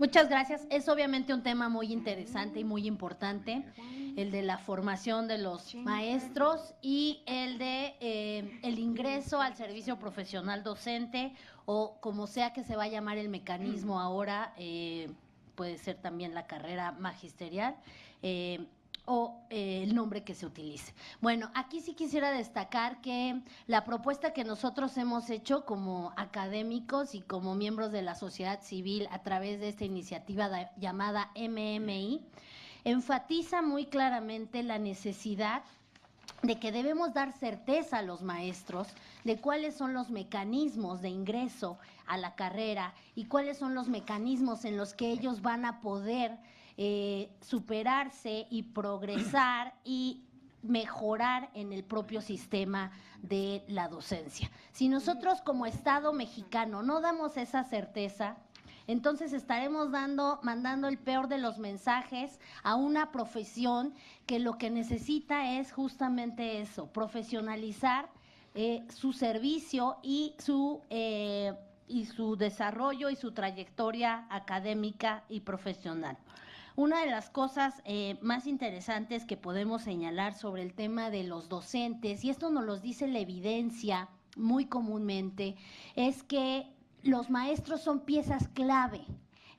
Muchas gracias. Es obviamente un tema muy interesante y muy importante, el de la formación de los maestros y el de el ingreso al servicio profesional docente, o como sea que se va a llamar el mecanismo ahora, puede ser también la carrera magisterial. El nombre que se utilice. Bueno, aquí sí quisiera destacar que la propuesta que nosotros hemos hecho como académicos y como miembros de la sociedad civil a través de esta iniciativa llamada MMI enfatiza muy claramente la necesidad de que debemos dar certeza a los maestros de cuáles son los mecanismos de ingreso a la carrera y cuáles son los mecanismos en los que ellos van a poder superarse y progresar y mejorar en el propio sistema de la docencia. Si nosotros como Estado mexicano no damos esa certeza, entonces estaremos mandando el peor de los mensajes a una profesión que lo que necesita es justamente eso, profesionalizar su servicio y su desarrollo y su trayectoria académica y profesional. Una de las cosas más interesantes que podemos señalar sobre el tema de los docentes, y esto nos lo dice la evidencia muy comúnmente, es que los maestros son piezas clave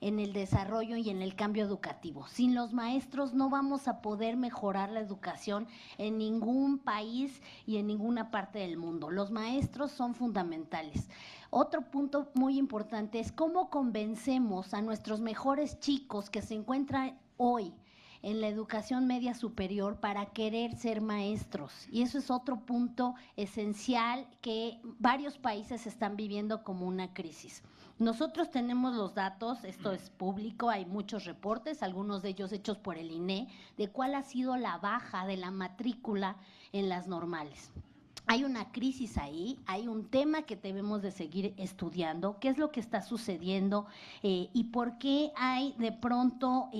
en el desarrollo y en el cambio educativo. Sin los maestros no vamos a poder mejorar la educación en ningún país y en ninguna parte del mundo. Los maestros son fundamentales. Otro punto muy importante es cómo convencemos a nuestros mejores chicos que se encuentran hoy en la educación media superior para querer ser maestros. Y eso es otro punto esencial que varios países están viviendo como una crisis. Nosotros tenemos los datos, esto es público, hay muchos reportes, algunos de ellos hechos por el INE, de cuál ha sido la baja de la matrícula en las normales. Hay una crisis ahí, hay un tema que debemos de seguir estudiando, qué es lo que está sucediendo y por qué hay de pronto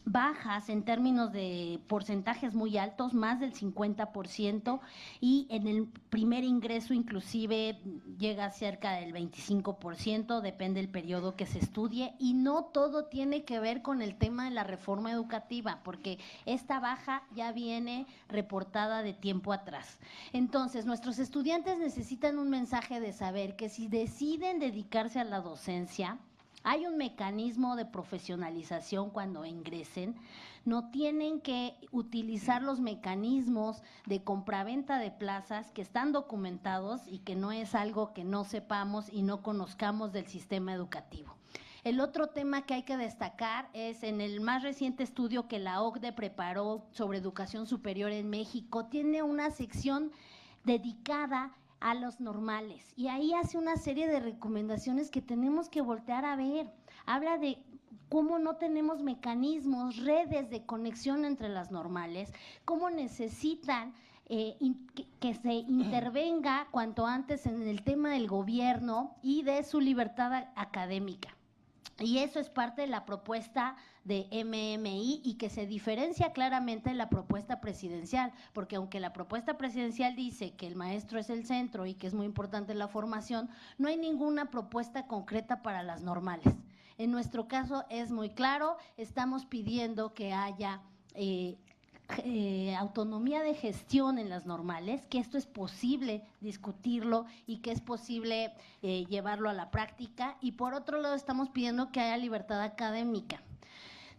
bajas en términos de porcentajes muy altos, más del 50%, y en el primer ingreso inclusive llega a cerca del 25%, depende del periodo que se estudie, y no todo tiene que ver con el tema de la reforma educativa, porque esta baja ya viene reportada de tiempo atrás. Entonces, nuestros estudiantes necesitan un mensaje de saber que si deciden dedicarse a la docencia, hay un mecanismo de profesionalización cuando ingresen, no tienen que utilizar los mecanismos de compraventa de plazas que están documentados y que no es algo que no sepamos y no conozcamos del sistema educativo. El otro tema que hay que destacar es en el más reciente estudio que la OCDE preparó sobre educación superior en México, tiene una sección dedicada a los normales y ahí hace una serie de recomendaciones que tenemos que voltear a ver. Habla de cómo no tenemos mecanismos, redes de conexión entre las normales, cómo necesitan que se intervenga cuanto antes en el tema del gobierno y de su libertad académica. Y eso es parte de la propuesta de MMI y que se diferencia claramente de la propuesta presidencial, porque aunque la propuesta presidencial dice que el maestro es el centro y que es muy importante la formación, no hay ninguna propuesta concreta para las normales. En nuestro caso es muy claro, estamos pidiendo que haya autonomía de gestión en las normales, que esto es posible discutirlo y que es posible llevarlo a la práctica, y por otro lado estamos pidiendo que haya libertad académica.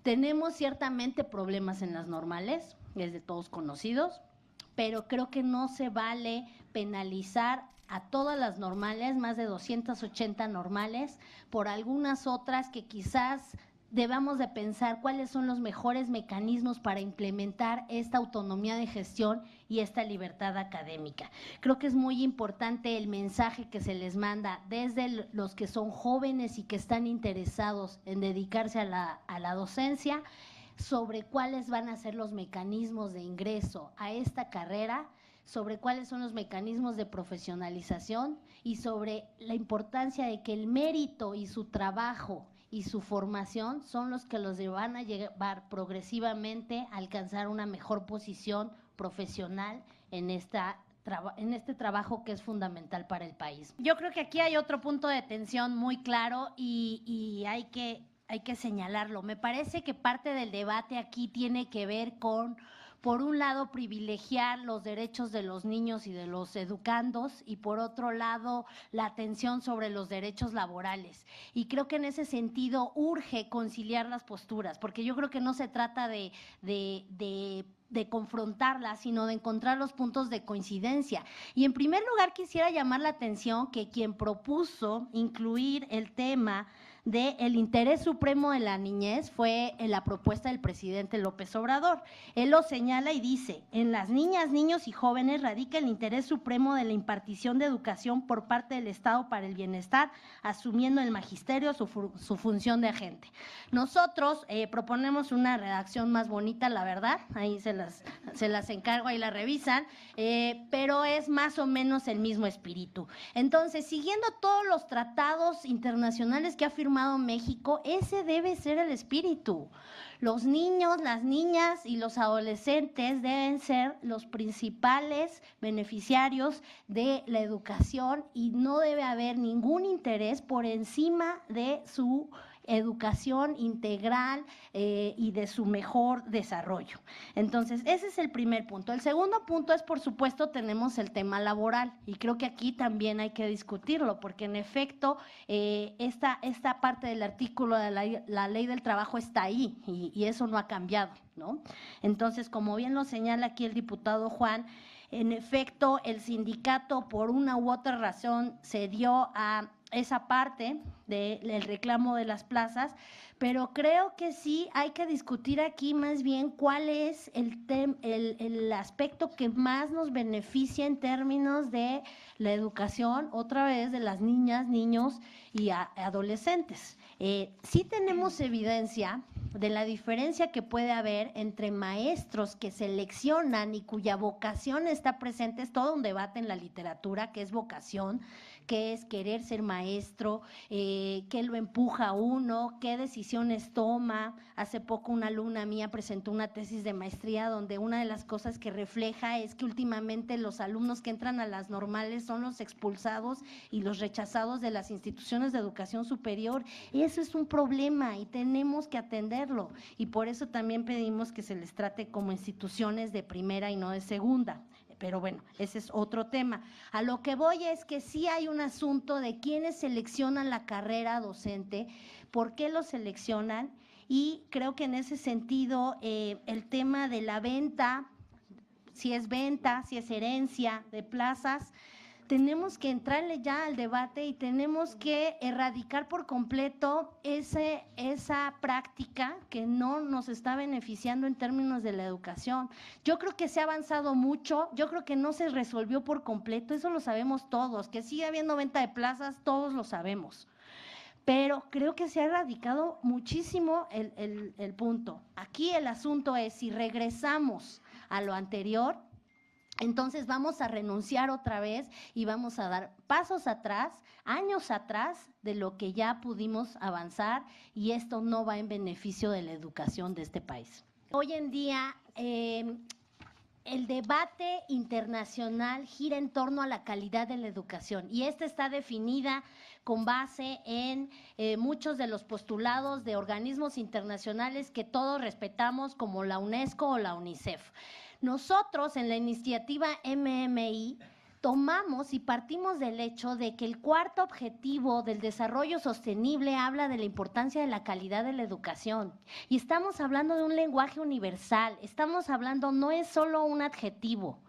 Tenemos ciertamente problemas en las normales, es de todos conocidos, pero creo que no se vale penalizar a todas las normales, más de 280 normales, por algunas otras que quizás debamos de pensar cuáles son los mejores mecanismos para implementar esta autonomía de gestión y esta libertad académica. Creo que es muy importante el mensaje que se les manda desde los que son jóvenes y que están interesados en dedicarse a la docencia sobre cuáles van a ser los mecanismos de ingreso a esta carrera, sobre cuáles son los mecanismos de profesionalización y sobre la importancia de que el mérito y su trabajo y su formación son los que los van a llevar progresivamente a alcanzar una mejor posición profesional en este trabajo que es fundamental para el país. Yo creo que aquí hay otro punto de tensión muy claro y hay que hay que señalarlo. Me parece que parte del debate aquí tiene que ver con, por un lado, privilegiar los derechos de los niños y de los educandos y por otro lado, la atención sobre los derechos laborales. Y creo que en ese sentido urge conciliar las posturas, porque yo creo que no se trata de confrontarlas, sino de encontrar los puntos de coincidencia. Y en primer lugar quisiera llamar la atención que quien propuso incluir el tema del interés supremo de la niñez fue en la propuesta del presidente López Obrador. Él lo señala y dice: en las niñas, niños y jóvenes radica el interés supremo de la impartición de educación por parte del Estado para el bienestar, asumiendo el magisterio su función de agente. Nosotros proponemos una redacción más bonita, la verdad, ahí se las encargo, ahí la revisan, pero es más o menos el mismo espíritu. Entonces, siguiendo todos los tratados internacionales que ha firmado México, ese debe ser el espíritu. Los niños, las niñas y los adolescentes deben ser los principales beneficiarios de la educación y no debe haber ningún interés por encima de su educación integral y de su mejor desarrollo. Entonces, ese es el primer punto. El segundo punto es, por supuesto, tenemos el tema laboral y creo que aquí también hay que discutirlo porque en efecto esta parte del artículo de la ley del trabajo está ahí y eso no ha cambiado, ¿no? Entonces, como bien lo señala aquí el diputado Juan, en efecto, el sindicato por una u otra razón cedió a esa parte del reclamo de las plazas, pero creo que sí hay que discutir aquí más bien cuál es el aspecto que más nos beneficia en términos de la educación, otra vez de las niñas, niños y adolescentes. Sí tenemos evidencia de la diferencia que puede haber entre maestros que seleccionan y cuya vocación está presente. Es todo un debate en la literatura, qué es vocación, qué es querer ser maestro, qué lo empuja a uno, qué decisiones toma. Hace poco una alumna mía presentó una tesis de maestría donde una de las cosas que refleja es que últimamente los alumnos que entran a las normales son los expulsados y los rechazados de las instituciones de educación superior. Eso es un problema y tenemos que atenderlo y por eso también pedimos que se les trate como instituciones de primera y no de segunda. Pero bueno, ese es otro tema. A lo que voy es que sí hay un asunto de quiénes seleccionan la carrera docente, por qué lo seleccionan y creo que en ese sentido el tema de la venta, si es venta, si es herencia de plazas, tenemos que entrarle ya al debate y tenemos que erradicar por completo esa práctica que no nos está beneficiando en términos de la educación. Yo creo que se ha avanzado mucho, yo creo que no se resolvió por completo, eso lo sabemos todos, que sigue habiendo venta de plazas, todos lo sabemos. Pero creo que se ha erradicado muchísimo el punto. Aquí el asunto es si regresamos a lo anterior, entonces vamos a renunciar otra vez y vamos a dar pasos atrás, años atrás de lo que ya pudimos avanzar y esto no va en beneficio de la educación de este país. Hoy en día el debate internacional gira en torno a la calidad de la educación y esta está definida con base en muchos de los postulados de organismos internacionales que todos respetamos como la UNESCO o la UNICEF. Nosotros en la iniciativa MMI tomamos y partimos del hecho de que el cuarto objetivo del desarrollo sostenible habla de la importancia de la calidad de la educación y estamos hablando de un lenguaje universal, estamos hablando, no es solo un adjetivo,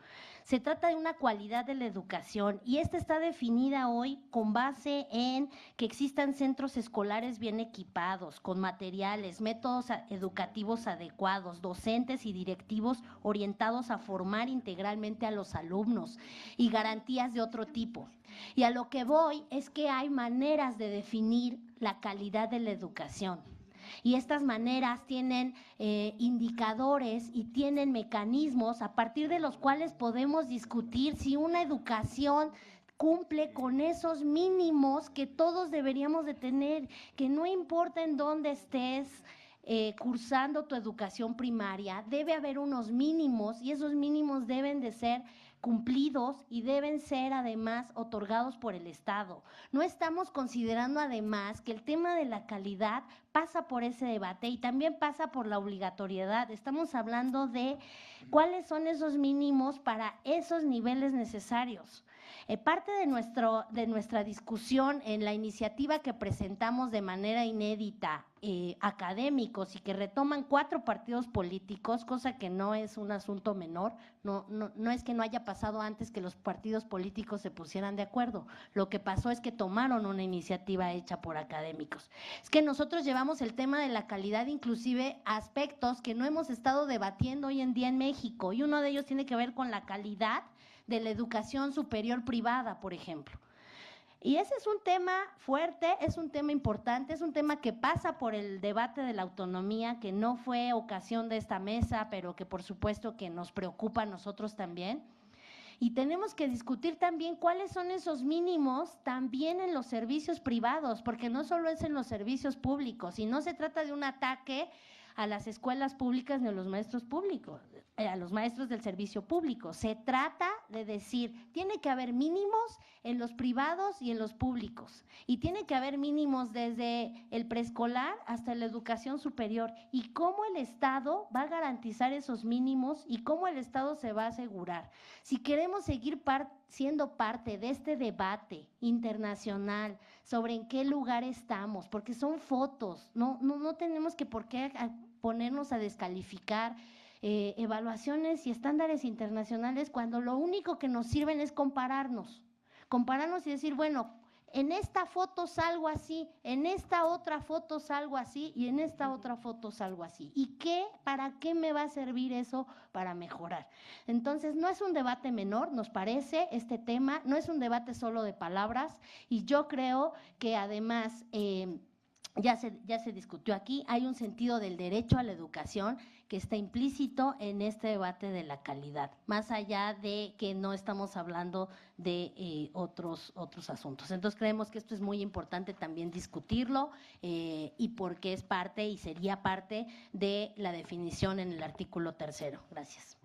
se trata de una cualidad de la educación y esta está definida hoy con base en que existan centros escolares bien equipados, con materiales, métodos educativos adecuados, docentes y directivos orientados a formar integralmente a los alumnos y garantías de otro tipo. Y a lo que voy es que hay maneras de definir la calidad de la educación. Y estas maneras tienen indicadores y tienen mecanismos a partir de los cuales podemos discutir si una educación cumple con esos mínimos que todos deberíamos de tener, que no importa en dónde estés, cursando tu educación primaria, debe haber unos mínimos y esos mínimos deben de ser cumplidos y deben ser además otorgados por el Estado. No estamos considerando además que el tema de la calidad pasa por ese debate y también pasa por la obligatoriedad. Estamos hablando de cuáles son esos mínimos para esos niveles necesarios. Parte de nuestra discusión en la iniciativa que presentamos de manera inédita, académicos y que retoman 4 partidos políticos, cosa que no es un asunto menor, no es que no haya pasado antes que los partidos políticos se pusieran de acuerdo, lo que pasó es que tomaron una iniciativa hecha por académicos. Es que nosotros llevamos el tema de la calidad inclusive a aspectos que no hemos estado debatiendo hoy en día en México, y uno de ellos tiene que ver con la calidad de la educación superior privada, por ejemplo. Y ese es un tema fuerte, es un tema importante, es un tema que pasa por el debate de la autonomía, que no fue ocasión de esta mesa, pero que por supuesto que nos preocupa a nosotros también. Y tenemos que discutir también cuáles son esos mínimos también en los servicios privados, porque no solo es en los servicios públicos, y no se trata de un ataque a las escuelas públicas ni a los maestros públicos, a los maestros del servicio público. Se trata de decir, tiene que haber mínimos en los privados y en los públicos, y tiene que haber mínimos desde el preescolar hasta la educación superior, y cómo el Estado va a garantizar esos mínimos y cómo el Estado se va a asegurar. Si queremos seguir siendo parte de este debate internacional sobre en qué lugar estamos, porque son fotos, no tenemos que por qué ponernos a descalificar evaluaciones y estándares internacionales cuando lo único que nos sirven es compararnos y decir, bueno, en esta foto salgo así, en esta otra foto salgo así y en esta otra foto salgo así. ¿Y para qué me va a servir eso para mejorar? Entonces, no es un debate menor, nos parece, este tema, no es un debate solo de palabras, y yo creo que además ya se discutió aquí, hay un sentido del derecho a la educación que está implícito en este debate de la calidad, más allá de que no estamos hablando de otros asuntos. Entonces creemos que esto es muy importante también discutirlo, y porque es parte y sería parte de la definición en el artículo 3. Gracias.